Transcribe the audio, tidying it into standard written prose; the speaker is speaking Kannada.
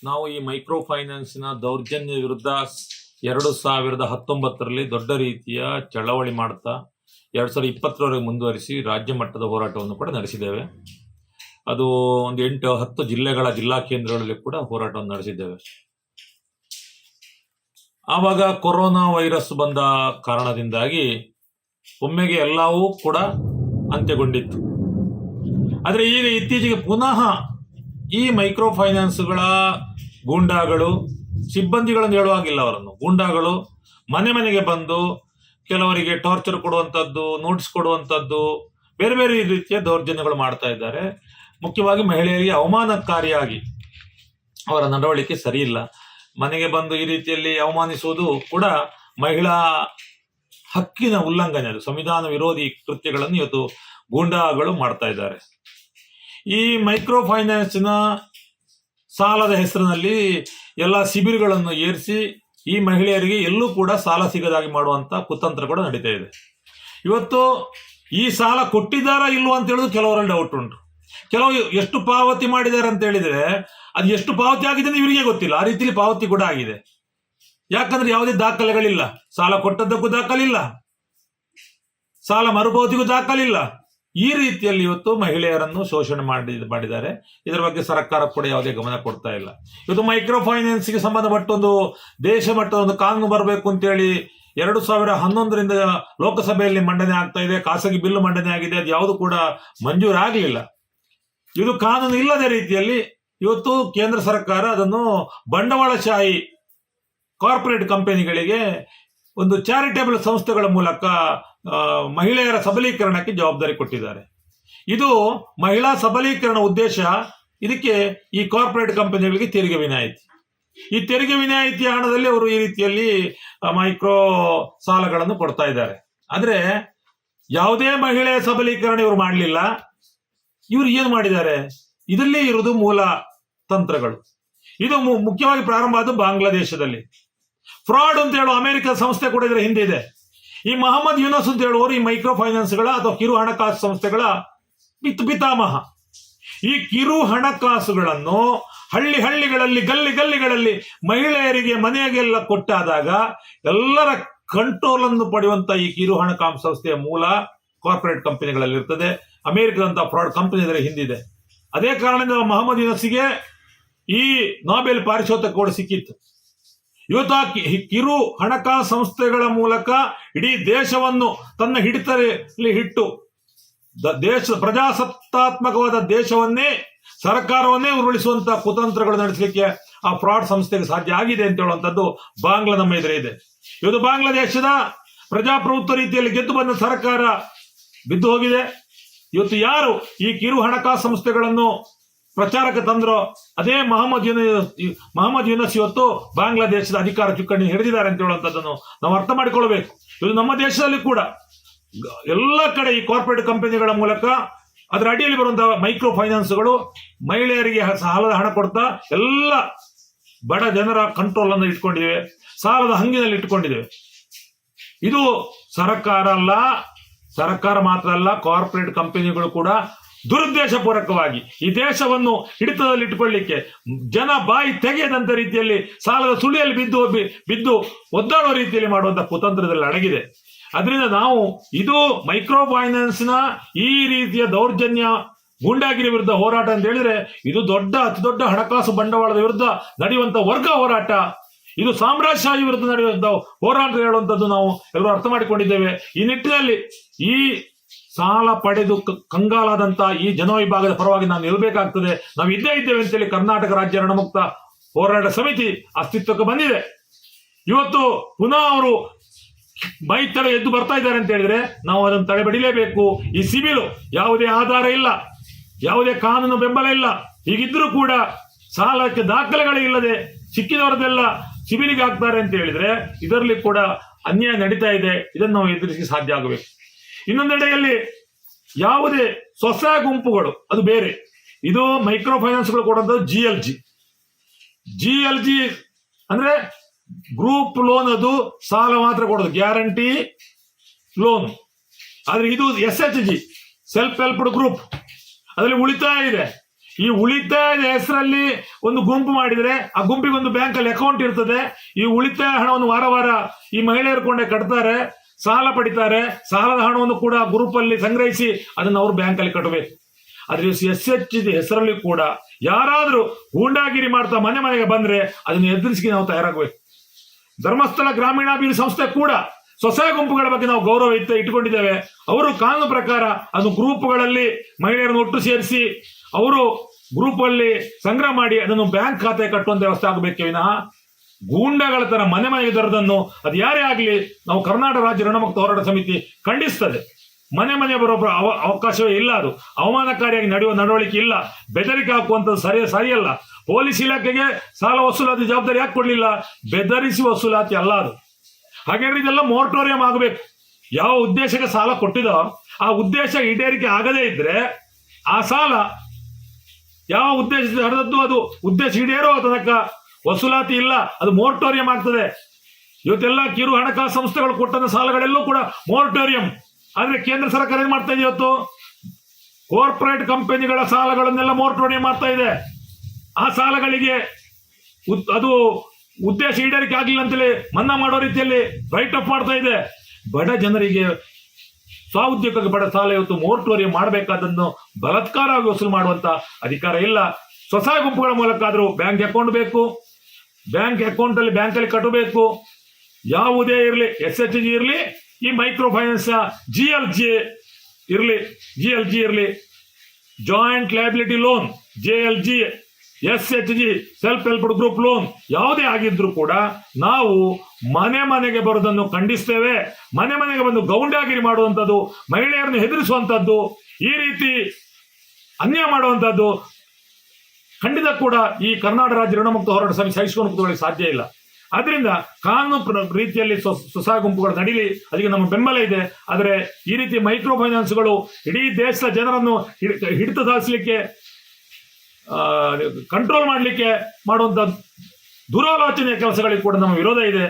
ನಾವು ಈ ಮೈಕ್ರೋ ಫೈನಾನ್ಸಿನ ದೌರ್ಜನ್ಯ ವಿರುದ್ಧ 2019ರಲ್ಲಿ ದೊಡ್ಡ ರೀತಿಯ ಚಳವಳಿ ಮಾಡ್ತಾ 2020ರವರೆಗೆ ಮುಂದುವರಿಸಿ ರಾಜ್ಯ ಮಟ್ಟದ ಹೋರಾಟವನ್ನು ಕೂಡ ನಡೆಸಿದ್ದೇವೆ. ಅದು ಒಂದು 8-10 ಜಿಲ್ಲೆಗಳ ಜಿಲ್ಲಾ ಕೇಂದ್ರಗಳಲ್ಲಿ ಕೂಡ ಹೋರಾಟವನ್ನು ನಡೆಸಿದ್ದೇವೆ. ಆವಾಗ ಕೊರೋನಾ ವೈರಸ್ ಬಂದ ಕಾರಣದಿಂದಾಗಿ ಒಮ್ಮೆಗೆ ಎಲ್ಲವೂ ಕೂಡ ಅಂತ್ಯಗೊಂಡಿತ್ತು. ಆದರೆ ಈಗ ಇತ್ತೀಚೆಗೆ ಪುನಃ ಈ ಮೈಕ್ರೋ ಫೈನಾನ್ಸ್ಗಳ ಗೂಂಡಾಗಳು, ಸಿಬ್ಬಂದಿಗಳನ್ನು ಹೇಳುವಾಗಿಲ್ಲ, ಅವರನ್ನು ಗೂಂಡಾಗಳು ಮನೆ ಮನೆಗೆ ಬಂದು ಕೆಲವರಿಗೆ ಟಾರ್ಚರ್ ಕೊಡುವಂಥದ್ದು, ನೋಟಿಸ್ ಕೊಡುವಂಥದ್ದು, ಬೇರೆ ಬೇರೆ ರೀತಿಯ ದೌರ್ಜನ್ಯಗಳು ಮಾಡ್ತಾ ಇದ್ದಾರೆ. ಮುಖ್ಯವಾಗಿ ಮಹಿಳೆಯರಿಗೆ ಅವಮಾನಕಾರಿಯಾಗಿ ಅವರ ನಡವಳಿಕೆ ಸರಿಯಿಲ್ಲ. ಮನೆಗೆ ಬಂದು ಈ ರೀತಿಯಲ್ಲಿ ಅವಮಾನಿಸುವುದು ಕೂಡ ಮಹಿಳಾ ಹಕ್ಕಿನ ಉಲ್ಲಂಘನೆ, ಅದು ಸಂವಿಧಾನ ವಿರೋಧಿ ಕೃತ್ಯಗಳನ್ನು ಇವತ್ತು ಗೂಂಡಾಗಳು ಮಾಡ್ತಾ ಇದ್ದಾರೆ. ಈ ಮೈಕ್ರೋ ಫೈನಾನ್ಸಿನ ಸಾಲದ ಹೆಸರಿನಲ್ಲಿ ಎಲ್ಲ ಶಿಬಿರಗಳನ್ನು ಏರಿಸಿ ಈ ಮಹಿಳೆಯರಿಗೆ ಎಲ್ಲೂ ಕೂಡ ಸಾಲ ಸಿಗದಾಗಿ ಮಾಡುವಂತ ಕುತಂತ್ರಗಳು ನಡೀತಾ ಇದೆ. ಇವತ್ತು ಈ ಸಾಲ ಕೊಟ್ಟಿದ್ದಾರಾ ಇಲ್ವಾ ಅಂತ ಹೇಳೋದು ಕೆಲವರಲ್ಲಿ ಡೌಟ್ ಉಂಟು. ಕೆಲವು ಎಷ್ಟು ಪಾವತಿ ಮಾಡಿದ್ದಾರೆ ಅಂತ ಹೇಳಿದ್ರೆ ಅದು ಎಷ್ಟು ಪಾವತಿ ಆಗಿದೆ ಅಂತ ಇವರಿಗೆ ಗೊತ್ತಿಲ್ಲ. ಆ ರೀತಿಯಲ್ಲಿ ಪಾವತಿ ಕೂಡ ಆಗಿದೆ. ಯಾಕಂದ್ರೆ ಯಾವುದೇ ದಾಖಲೆಗಳಿಲ್ಲ, ಸಾಲ ಕೊಟ್ಟದ್ದಕ್ಕೂ ದಾಖಲಿಲ್ಲ, ಸಾಲ ಮರುಪಾವತಿಗೂ ದಾಖಲಿಲ್ಲ. ಈ ರೀತಿಯಲ್ಲಿ ಇವತ್ತು ಮಹಿಳೆಯರನ್ನು ಶೋಷಣೆ ಮಾಡಿದ್ದಾರೆ. ಇದರ ಬಗ್ಗೆ ಸರ್ಕಾರ ಕೂಡ ಯಾವುದೇ ಗಮನ ಕೊಡ್ತಾ ಇಲ್ಲ. ಇವತ್ತು ಮೈಕ್ರೋ ಫೈನಾನ್ಸ್ಗೆ ಸಂಬಂಧಪಟ್ಟ ಒಂದು ದೇಶ ಮಟ್ಟದ ಒಂದು ಕಾನೂನು ಬರಬೇಕು ಅಂತೇಳಿ 2011ರಿಂದ ಲೋಕಸಭೆಯಲ್ಲಿ ಮಂಡನೆ ಆಗ್ತಾ ಇದೆ, ಖಾಸಗಿ ಬಿಲ್ ಮಂಡನೆ ಆಗಿದೆ, ಅದು ಯಾವುದು ಕೂಡ ಮಂಜೂರಾಗಲಿಲ್ಲ. ಇದು ಕಾನೂನು ಇಲ್ಲದ ರೀತಿಯಲ್ಲಿ ಇವತ್ತು ಕೇಂದ್ರ ಸರ್ಕಾರ ಅದನ್ನು ಬಂಡವಾಳಶಾಹಿ ಕಾರ್ಪೊರೇಟ್ ಕಂಪನಿಗಳಿಗೆ ಒಂದು ಚಾರಿಟೇಬಲ್ ಸಂಸ್ಥೆಗಳ ಮೂಲಕ ಮಹಿಳೆಯರ ಸಬಲೀಕರಣಕ್ಕೆ ಜವಾಬ್ದಾರಿ ಕೊಟ್ಟಿದ್ದಾರೆ. ಇದು ಮಹಿಳಾ ಸಬಲೀಕರಣ ಉದ್ದೇಶ. ಇದಕ್ಕೆ ಈ ಕಾರ್ಪೊರೇಟ್ ಕಂಪನಿಗಳಿಗೆ ತೆರಿಗೆ ವಿನಾಯಿತಿ, ಈ ತೆರಿಗೆ ವಿನಾಯಿತಿಯ ಹಣದಲ್ಲಿ ಅವರು ಈ ರೀತಿಯಲ್ಲಿ ಮೈಕ್ರೋ ಸಾಲಗಳನ್ನು ಕೊಡ್ತಾ ಇದ್ದಾರೆ. ಆದ್ರೆ ಯಾವುದೇ ಮಹಿಳೆಯ ಸಬಲೀಕರಣ ಇವರು ಮಾಡಲಿಲ್ಲ. ಇವರು ಏನು ಮಾಡಿದ್ದಾರೆ? ಇದರಲ್ಲಿ ಇರುವುದು ಮೂಲ ತಂತ್ರಗಳು. ಇದು ಮುಖ್ಯವಾಗಿ ಪ್ರಾರಂಭ ಆದ ಬಾಂಗ್ಲಾದೇಶದಲ್ಲಿ. ಫ್ರಾಡ್ ಅಂತ ಹೇಳುವ ಅಮೆರಿಕದ ಸಂಸ್ಥೆ ಕೂಡ ಇದರ ಹಿಂದೆ ಇದೆ. ಈ ಮೊಹಮ್ಮದ್ ಯೂನಸ್ ಅಂತ ಹೇಳುವವರು ಈ ಮೈಕ್ರೋ ಫೈನಾನ್ಸ್ಗಳ ಅಥವಾ ಕಿರು ಹಣಕಾಸು ಸಂಸ್ಥೆಗಳ ಪಿತಾಮಹ. ಈ ಕಿರು ಹಣಕಾಸುಗಳನ್ನು ಹಳ್ಳಿಗಳಲ್ಲಿ ಗಲ್ಲಿಗಳಲ್ಲಿ ಮಹಿಳೆಯರಿಗೆ ಮನೆಗೆಲ್ಲ ಕೊಟ್ಟಾದಾಗ ಎಲ್ಲರ ಕಂಟ್ರೋಲ್ ಅನ್ನು ಪಡೆಯುವಂತ ಈ ಕಿರು ಹಣಕಾಸು ಸಂಸ್ಥೆಯ ಮೂಲ ಕಾರ್ಪೊರೇಟ್ ಕಂಪನಿಗಳಲ್ಲಿ ಇರ್ತದೆ. ಅಮೆರಿಕದಂತಹ ಫ್ರಾಡ್ ಕಂಪನಿ ಇದರ ಹಿಂದಿದೆ. ಅದೇ ಕಾರಣದಿಂದ ಮೊಹಮ್ಮದ್ ಯೂನಸ್ಗೆ ಈ ನೊಬೆಲ್ ಪಾರಿತೋಷಿಕ ಕೂಡ ಸಿಕ್ಕಿತ್ತು. ಇವತ್ತು ಕಿರು ಹಣಕಾಸು ಸಂಸ್ಥೆಗಳ ಮೂಲಕ ಇಡೀ ದೇಶವನ್ನು ತನ್ನ ಹಿಡಿತದಲ್ಲಿ ಇಟ್ಟು ಪ್ರಜಾಸತ್ತಾತ್ಮಕವಾದ ದೇಶವನ್ನೇ, ಸರ್ಕಾರವನ್ನೇ ಉರುಳಿಸುವಂತಹ ಕುತಂತ್ರಗಳು ನಡೆಸಲಿಕ್ಕೆ ಆ ಫ್ರಾಡ್ ಸಂಸ್ಥೆಗೆ ಸಾಧ್ಯ ಆಗಿದೆ ಅಂತ ಹೇಳುವಂಥದ್ದು ಬಾಂಗ್ಲಾ ನಮ್ಮ ಎದುರೇ ಇದೆ. ಇವತ್ತು ಬಾಂಗ್ಲಾದೇಶದ ಪ್ರಜಾಪ್ರಭುತ್ವ ರೀತಿಯಲ್ಲಿ ಗೆದ್ದು ಬಂದ ಸರ್ಕಾರ ಬಿದ್ದು ಹೋಗಿದೆ. ಇವತ್ತು ಯಾರು ಈ ಕಿರು ಹಣಕಾಸು ಸಂಸ್ಥೆಗಳನ್ನು ಪ್ರಚಾರಕ್ಕೆ ತಂದ್ರೋ ಅದೇ ಮೊಹಮ್ಮದ್ ಯೂನಸ್ ಇವತ್ತು ಬಾಂಗ್ಲಾದೇಶದ ಅಧಿಕಾರ ಚುಕ್ಕಾಣಿ ಹಿಡಿದಿದ್ದಾರೆ ಅಂತ ಹೇಳುವಂಥದ್ದನ್ನು ನಾವು ಅರ್ಥ ಮಾಡಿಕೊಳ್ಬೇಕು. ಇದು ನಮ್ಮ ದೇಶದಲ್ಲಿ ಕೂಡ ಎಲ್ಲ ಕಡೆ ಈ ಕಾರ್ಪೊರೇಟ್ ಕಂಪನಿಗಳ ಮೂಲಕ ಅದರ ಅಡಿಯಲ್ಲಿ ಬರುವಂತಹ ಮೈಕ್ರೋ ಫೈನಾನ್ಸ್ಗಳು ಮಹಿಳೆಯರಿಗೆ ಸಾಲದ ಹಣ ಕೊಡ್ತಾ ಎಲ್ಲ ಬಡ ಜನರ ಕಂಟ್ರೋಲ್ ಅನ್ನು ಇಟ್ಕೊಂಡಿವೆ, ಸಾಲದ ಹಂಗಿನಲ್ಲಿ ಇಟ್ಕೊಂಡಿದ್ದೇವೆ. ಇದು ಸರ್ಕಾರ ಮಾತ್ರ ಅಲ್ಲ, ಕಾರ್ಪೊರೇಟ್ ಕಂಪನಿಗಳು ಕೂಡ ದುರುದ್ದೇಶಪೂರ್ವಕವಾಗಿ ಈ ದೇಶವನ್ನು ಹಿಡಿತದಲ್ಲಿ ಇಟ್ಟುಕೊಳ್ಳಿಕ್ಕೆ ಜನ ಬಾಯಿ ತೆಗೆಯದಂತ ರೀತಿಯಲ್ಲಿ ಸಾಲದ ಸುಳಿಯಲ್ಲಿ ಬಿದ್ದು ಒದ್ದಾಡುವ ರೀತಿಯಲ್ಲಿ ಮಾಡುವಂತಹ ಕುತಂತ್ರದಲ್ಲಿ ಅಡಗಿದೆ. ಅದರಿಂದ ನಾವು ಇದು ಮೈಕ್ರೋ ಫೈನಾನ್ಸ್ನ ಈ ರೀತಿಯ ದೌರ್ಜನ್ಯ ಗೂಂಡಾಗಿರಿ ವಿರುದ್ಧ ಹೋರಾಟ ಅಂತ ಹೇಳಿದ್ರೆ ಇದು ಅತಿ ದೊಡ್ಡ ಹಣಕಾಸು ಬಂಡವಾಳದ ವಿರುದ್ಧ ನಡೆಯುವಂತ ವರ್ಗ ಹೋರಾಟ. ಇದು ಸಾಮ್ರಾಜ್ಯಶಾಹಿ ವಿರುದ್ಧ ನಡೆಯುವಂತ ಹೋರಾಟ ಹೇಳುವಂಥದ್ದು ನಾವು ಎಲ್ಲರೂ ಅರ್ಥ ಮಾಡಿಕೊಂಡಿದ್ದೇವೆ. ಈ ನಿಟ್ಟಿನಲ್ಲಿ ಈ ಸಾಲ ಪಡೆದು ಕಂಗಾಲಾದಂತ ಈ ಜನವಿಭಾಗದ ಪರವಾಗಿ ನಾವು ನಿಲ್ಲಬೇಕಾಗ್ತದೆ. ನಾವು ಇದ್ದೇವೆ ಅಂತೇಳಿ ಕರ್ನಾಟಕ ರಾಜ್ಯ ಋಣಮುಕ್ತ ಹೋರಾಟ ಸಮಿತಿ ಅಸ್ತಿತ್ವಕ್ಕೆ ಬಂದಿದೆ. ಇವತ್ತು ಪುನಃ ಅವರು ಮೈತಡೆ ಎದ್ದು ಬರ್ತಾ ಇದ್ದಾರೆ ಅಂತ ಹೇಳಿದ್ರೆ ನಾವು ಅದನ್ನು ತಡೆ ಬಡಿಲೇಬೇಕು. ಈ ಸಿಬಿಲು ಯಾವುದೇ ಆಧಾರ ಇಲ್ಲ, ಯಾವುದೇ ಕಾನೂನು ಬೆಂಬಲ ಇಲ್ಲ. ಹೀಗಿದ್ರೂ ಕೂಡ ಸಾಲಕ್ಕೆ ದಾಖಲೆಗಳೇ ಇಲ್ಲದೆ ಸಿಕ್ಕಿದವರದೆಲ್ಲ ಶಿಬಿರಿಗೆ ಹಾಕ್ತಾರೆ ಅಂತ ಹೇಳಿದ್ರೆ ಇದರಲ್ಲಿ ಕೂಡ ಅನ್ಯಾಯ ನಡೀತಾ ಇದೆ. ಇದನ್ನು ನಾವು ಎದುರಿಸಿ ಸಾಧ್ಯ ಆಗಬೇಕು. ಇನ್ನೊಂದೆಡೆಯಲ್ಲಿ ಯಾವುದೇ ಸ್ವಸಹಾಯ ಗುಂಪುಗಳು ಅದು ಬೇರೆ. ಇದು ಮೈಕ್ರೋ ಫೈನಾನ್ಸ್ಗಳು ಕೊಡುವಂಥದ್ದು ಜಿಎಲ್ಜಿ ಅಂದ್ರೆ ಗ್ರೂಪ್ ಲೋನ್, ಅದು ಸಾಲ ಮಾತ್ರ ಕೊಡೋದು, ಗ್ಯಾರಂಟಿ ಲೋನ್. ಆದ್ರೆ ಇದು SHG ಸೆಲ್ಫ್ ಹೆಲ್ಪ್ಡ್ ಗ್ರೂಪ್, ಅದರಲ್ಲಿ ಉಳಿತಾಯ ಇದೆ. ಈ ಉಳಿತಾಯದ ಹೆಸರಲ್ಲಿ ಒಂದು ಗುಂಪು ಮಾಡಿದ್ರೆ ಆ ಗುಂಪಿಗೊಂದು ಬ್ಯಾಂಕಲ್ಲಿ ಅಕೌಂಟ್ ಇರ್ತದೆ. ಈ ಉಳಿತಾಯ ಹಣವನ್ನು ವಾರ ವಾರ ಈ ಮಹಿಳೆಯರು ಕೊಂಡೇ ಕಟ್ತಾರೆ, ಸಾಲ ಪಡಿತಾರೆ. ಸಾಲದ ಹಣವನ್ನು ಕೂಡ ಗ್ರೂಪಲ್ಲಿ ಸಂಗ್ರಹಿಸಿ ಅದನ್ನು ಅವರು ಬ್ಯಾಂಕಲ್ಲಿ ಕಟ್ಟಬೇಕು. ಆದ್ರೆ SHG ಹೆಸರಲ್ಲಿ ಕೂಡ ಯಾರಾದ್ರೂ ಗೂಂಡಾಗಿರಿ ಮಾಡ್ತಾ ಮನೆ ಮನೆಗೆ ಬಂದ್ರೆ ಅದನ್ನು ಎದುರಿಸಿ ನಾವು ತಯಾರಾಗಬೇಕು. ಧರ್ಮಸ್ಥಳ ಗ್ರಾಮೀಣಾಭಿವೃದ್ಧಿ ಸಂಸ್ಥೆ ಕೂಡ ಸ್ವಸಹಾಯ ಗುಂಪುಗಳ ಬಗ್ಗೆ ನಾವು ಗೌರವ ಇಟ್ಟುಕೊಂಡಿದ್ದೇವೆ. ಅವರು ಕಾನೂನು ಪ್ರಕಾರ ಅದು ಗ್ರೂಪ್ಗಳಲ್ಲಿ ಮಹಿಳೆಯರನ್ನು ಒಟ್ಟು ಸೇರಿಸಿ ಅವರು ಗ್ರೂಪ್ ಅಲ್ಲಿ ಸಂಗ್ರಹ ಮಾಡಿ ಅದನ್ನು ಬ್ಯಾಂಕ್ ಖಾತೆ ಕಟ್ಟುವಂತ ವ್ಯವಸ್ಥೆ ಆಗಬೇಕೇ ವಿನಃ ಗೂಂಡಗಳ ತರ ಮನೆ ಮನೆಗೆ ದರದನ್ನು ಅದು ಯಾರೇ ಆಗಲಿ ನಾವು ಕರ್ನಾಟಕ ರಾಜ್ಯ ಋಣಮುಕ್ತ ಹೋರಾಟ ಸಮಿತಿ ಖಂಡಿಸ್ತದೆ. ಮನೆ ಮನೆ ಬರೋ ಅವಕಾಶವೇ ಇಲ್ಲ. ಅದು ಅವಮಾನಕಾರಿಯಾಗಿ ನಡೆಯುವ ನಡವಳಿಕೆ ಇಲ್ಲ. ಬೆದರಿಕೆ ಹಾಕುವಂಥದ್ದು ಸರಿಯಲ್ಲ. ಪೊಲೀಸ್ ಇಲಾಖೆಗೆ ಸಾಲ ವಸೂಲಾತಿ ಜವಾಬ್ದಾರಿ ಯಾಕೆ ಕೊಡ್ಲಿಲ್ಲ? ಬೆದರಿಸಿ ವಸೂಲಾತಿ ಅಲ್ಲ ಅದು. ಹಾಗಾದ್ರೆ ಇದೆಲ್ಲ ಮೊರಟೋರಿಯಂ ಆಗಬೇಕು. ಯಾವ ಉದ್ದೇಶಕ್ಕೆ ಸಾಲ ಕೊಟ್ಟಿದೋ ಆ ಉದ್ದೇಶ ಈಡೇರಿಕೆ ಆಗದೇ ಇದ್ರೆ ಆ ಸಾಲ ಯಾವ ಉದ್ದೇಶದಿಂದ ಹರಿದದ್ದು ಅದು ಉದ್ದೇಶ ಈಡೇರೋ ತನಕ ವಸೂಲಾತಿ ಇಲ್ಲ, ಅದು ಮೊರಟೋರಿಯಂ ಆಗ್ತದೆ. ಇವತ್ತೆಲ್ಲ ಕಿರು ಹಣಕಾಸು ಸಂಸ್ಥೆಗಳು ಕೊಟ್ಟಂತ ಸಾಲಗಳೆಲ್ಲೂ ಕೂಡ ಮೊರಟೋರಿಯಂ. ಆದ್ರೆ ಕೇಂದ್ರ ಸರ್ಕಾರ ಏನ್ ಮಾಡ್ತಾ ಇದೆ ಇವತ್ತು? ಕಾರ್ಪೊರೇಟ್ ಕಂಪನಿಗಳ ಸಾಲಗಳನ್ನೆಲ್ಲ ಮೊರಟೋರಿಯಂ ಮಾಡ್ತಾ ಇದೆ. ಆ ಸಾಲಗಳಿಗೆ ಅದು ಉದ್ದೇಶ ಈಡೇರಿಕೆ ಆಗಲಿಲ್ಲ ಅಂತೇಳಿ ಮನ್ನಾ ಮಾಡೋ ರೀತಿಯಲ್ಲಿ ರೈಟ್ ಅಪ್ ಮಾಡ್ತಾ ಇದೆ. ಬಡ ಜನರಿಗೆ ಸ್ವಉದ್ಯೋಗಕ್ಕೆ ಬಡ ಸಾಲ ಇವತ್ತು ಮೊರಟೋರಿಯಂ ಮಾಡಬೇಕಾದನ್ನು ಬಲಾತ್ಕಾರವಾಗಿ ವಸೂಲು ಮಾಡುವಂತ ಅಧಿಕಾರ ಇಲ್ಲ. ಸ್ವಸಹಾಯ ಗುಂಪುಗಳ ಮೂಲಕ ಆದ್ರೂ ಬ್ಯಾಂಕ್ ಅಕೌಂಟ್ ಬೇಕು, ಬ್ಯಾಂಕ್ ಅಕೌಂಟ್ ಅಲ್ಲಿ ಬ್ಯಾಂಕಲ್ಲಿ ಕಟ್ಟಬೇಕು. ಯಾವುದೇ ಇರಲಿ, SHG ಇರಲಿ, ಈ ಮೈಕ್ರೋ ಫೈನಾನ್ಸ್ GLG ಇರಲಿ, joint liability loan, JLG, SHG, self help group loan ಯಾವುದೇ ಆಗಿದ್ರು ಕೂಡ ನಾವು ಮನೆ ಮನೆಗೆ ಬರೋದನ್ನು ಖಂಡಿಸ್ತೇವೆ. ಮನೆ ಮನೆಗೆ ಬಂದು ಗೌಂಡಾಗಿರಿ ಮಾಡುವಂಥದ್ದು, ಮಹಿಳೆಯರನ್ನು ಹೆದರಿಸುವಂಥದ್ದು, ಈ ರೀತಿ ಅನ್ಯಾಯ ಮಾಡುವಂಥದ್ದು ಖಂಡಿತ ಕೂಡ ಈ ಕರ್ನಾಟಕ ರಾಜ್ಯ ಋಣಮುಕ್ತ ಹೋರಾಟ ಸಮಿತಿ ಸಹಿಸಿಕೊಂಡು ಕೂತ್ಕೊಳ್ಳಿಕ್ಕೆ ಸಾಧ್ಯ ಇಲ್ಲ. ಆದ್ರಿಂದ ಕಾನೂನು ರೀತಿಯಲ್ಲಿ ಸ್ವಸಹಾಯ ಗುಂಪುಗಳು ನಡೀಲಿ, ಅದಕ್ಕೆ ನಮ್ಮ ಬೆಂಬಲ ಇದೆ. ಆದರೆ ಈ ರೀತಿ ಮೈಕ್ರೋ ಫೈನಾನ್ಸ್ಗಳು ಇಡೀ ದೇಶದ ಜನರನ್ನು ಹಿಡಿತ ಸಾಧಿಸಲಿಕ್ಕೆ, ಕಂಟ್ರೋಲ್ ಮಾಡಲಿಕ್ಕೆ ಮಾಡುವಂತ ದುರಾಲೋಚನೆಯ ಕೆಲಸಗಳಿಗೆ ಕೂಡ ನಮ್ಮ ವಿರೋಧ ಇದೆ.